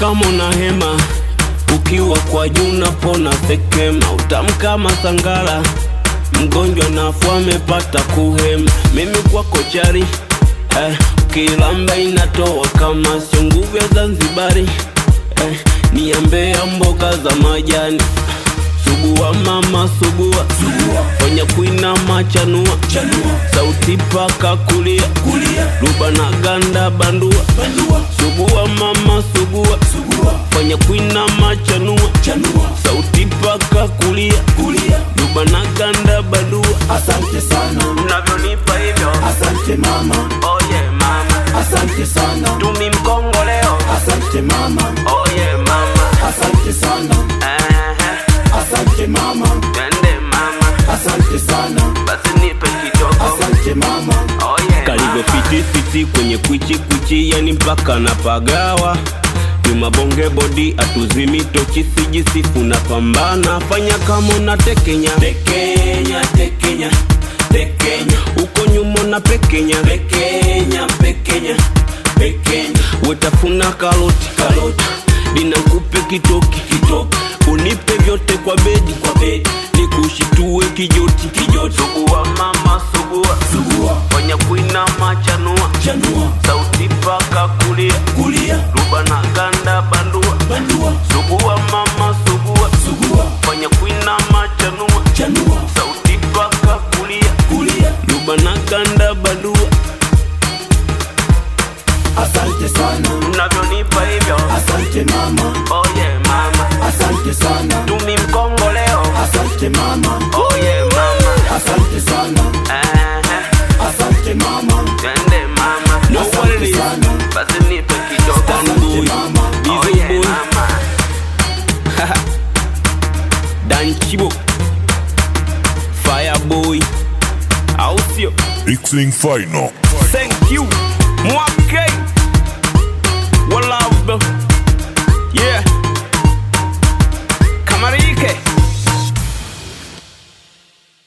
kama una hema, ukiwa kwa juu napona sekema. Utamu kama sangara, mgonjwa nafu amepata kuhema. Mimi kwako chari, ukilamba inatoa kama sio nguvu ya Zanzibari. Niambea mboga za majani, sugua mama sugua, fanya kuinama chanua, sauti paka kulia, luba na ganda bandua. Sugua mama sugua, fanya kuinama chanua, sauti paka kulia, luba na ganda bandua. Asante sana unavyonipa hivyo, asante mama. Oh yeah mama, Asante sana tumi mkongo leo. asante mama. Oh yeah mama, Asante sana asante mama. twende mama, Asante sana basi nipe kidogo. asante mama. Oh yeah, karibu fiti kwenye kwichi, yani mpaka na pagawa. Nyuma bonge body atuzimi tochi, sijisifu na pambana. Fanya kama una tekenya, uko nyuma na pekenya, wetafuna karoti, dina kupe kitoki, unipe vyote kwa bedi, nikushitue kijoti. Sugua mama sugua, fanya kuinama chanua, sauti paka kulia, luba na ganda bandua. Sugua mama sugua, fanya kuinama chanua, sauti paka kulia, luba na ganda bandua. Asante sana unavyonipa hivyo, asante mama. oh yeah mama, Asante sana tumi mkongo leo. asante mama. Oh yeah mama, Asante sana asante mama. twende mama, Asante sana basi nipe kidogo. asante mama. Oh Bizo yeah boy mama. Danchibo Fireboy, au sio? Mixing Final. Thank you Mwaka